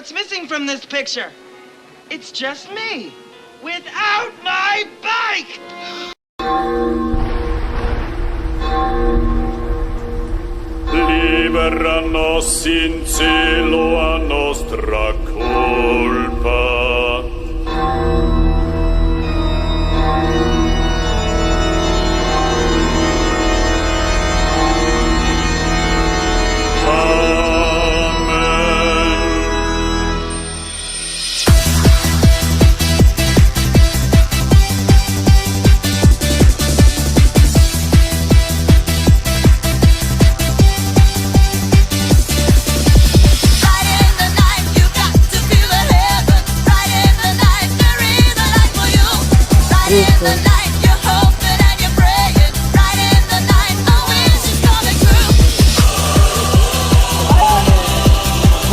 What's missing from this picture? It's just me, without my bike! Liberanos in cielo a nostra colpa.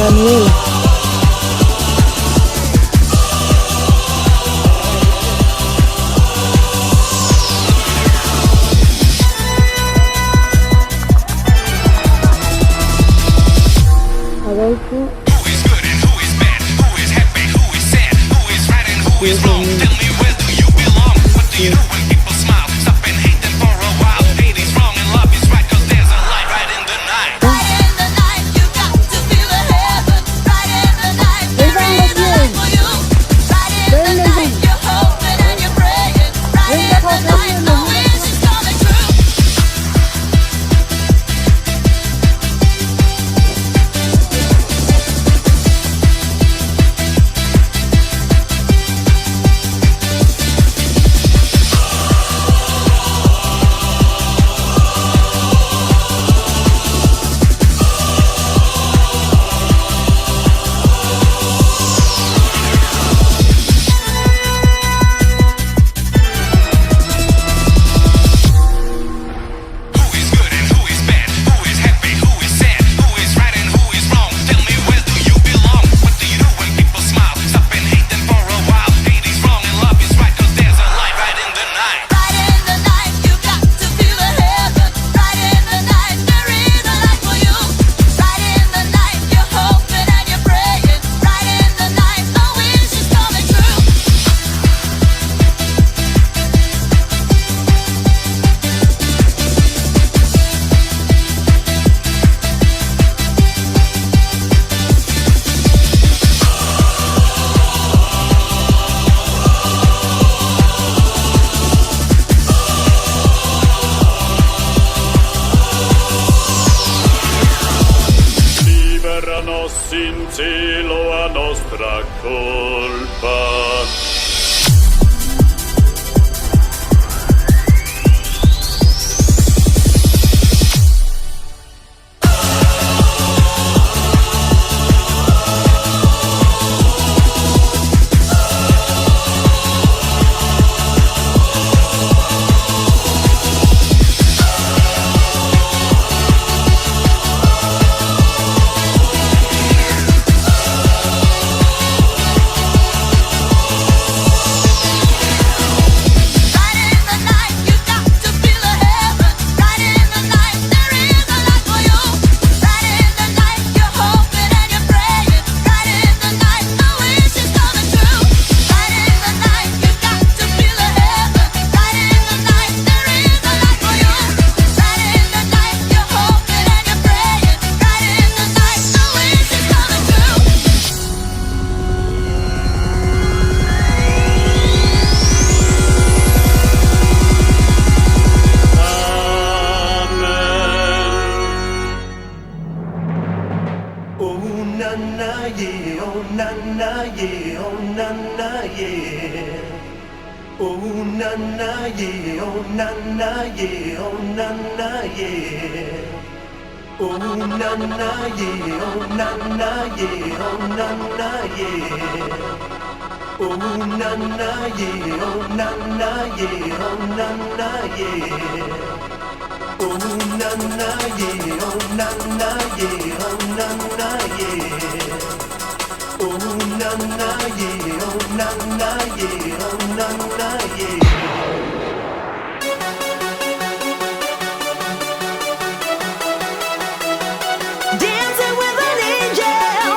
También. Adolfo. Who is good and who is bad? Who is happy? Who is sad? Who is right and who is wrong? Tell me, where do you belong? What do you do when people smile? Stop and hate them for a while. Hate is wrong and love is right, 'cause there's a light right in the night. Right in the night, you got to feel the heaven. Right in the night, there is a light for you. Right in the night, you're hoping and you're praying. Right in the night, the wish is coming true. Who is good and who is bad? Who is happy? Who is sad? Who is right and who is wrong? Tell me, where do you belong? What do you do when people smile? Stop and hate them for a while. Hate is wrong and love is right, 'cause there's a light right in the night. Right in the night, you got to feel the heaven. Right in the night, there is a light for you. Right in the night, you're hoping and you're praying. Right in the night, the wish is coming true. Liberanos in cielo a nostra colpa. Right in the night, you got to feel the heaven. Right in the night, there is a light for you. Right in the night, you're hoping and you're praying. Right in the night, the wish is coming true. Right in the night, you got to feel the heaven. Right in the night, there is a light for you. Right in the night, you're hoping and you're praying. Right in the night, the wish is coming true. Oh na na yeah, oh na na yeah, oh na na yeah. Oh na na yeah, oh na na yeah, oh na na yeah. Oh na na yeah, oh na na yeah, oh na na yeah. Oh na na yeah, oh na na yeah, oh na na yeah. Oh na na yeah, oh na na yeah, oh na na yeah. Oh na na yeah, oh na na yeah, oh na na yeah. Dancing with an angel.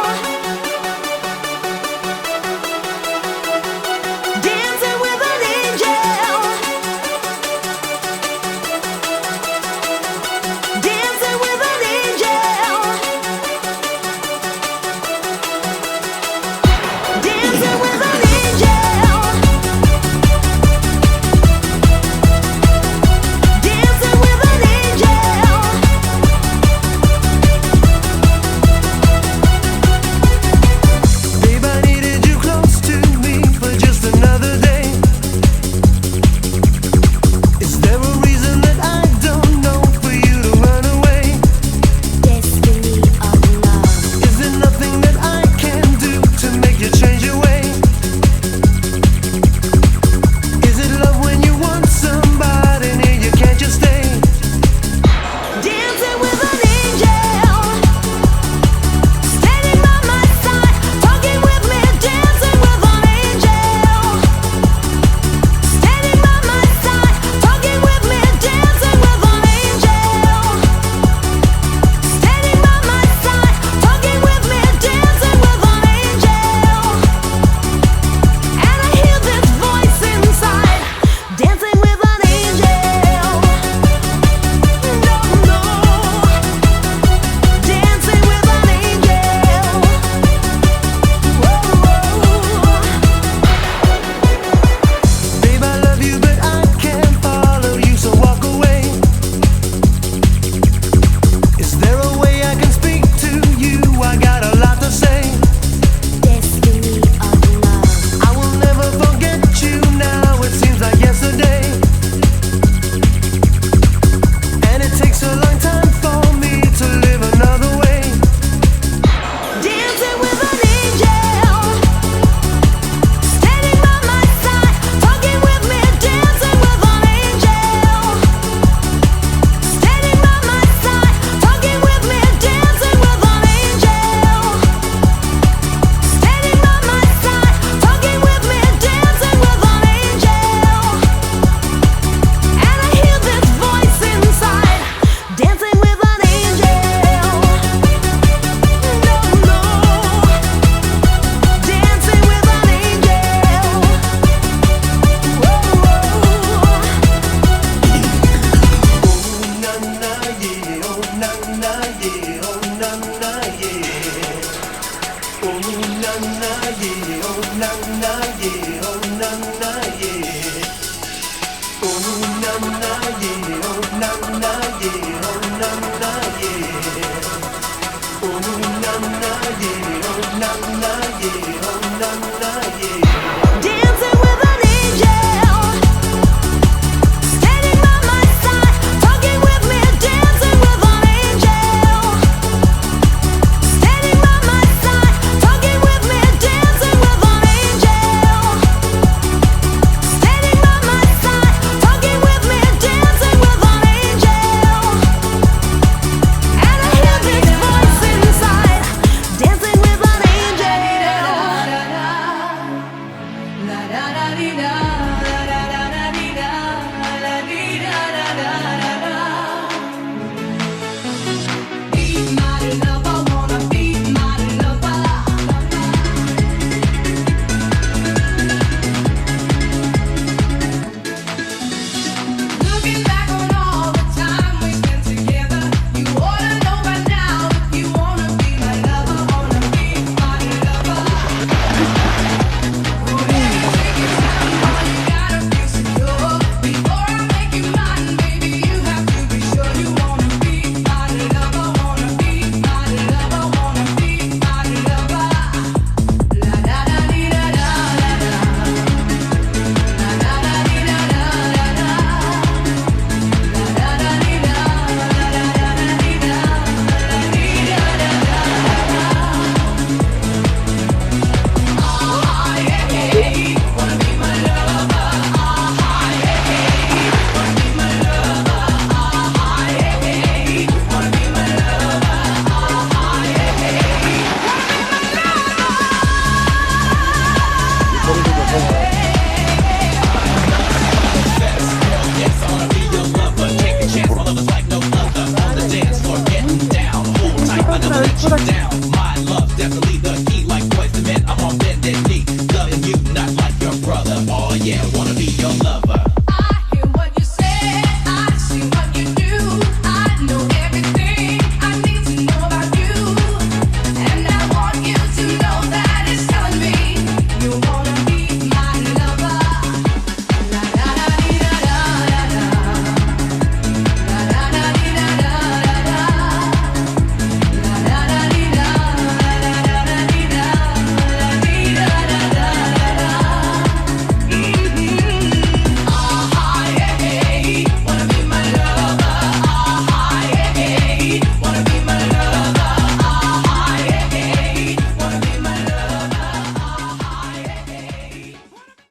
na na yeah, oh na na yeah, oh na na yeah. Oh na na yeah, oh na na yeah, oh na na yeah. Oh na na yeah.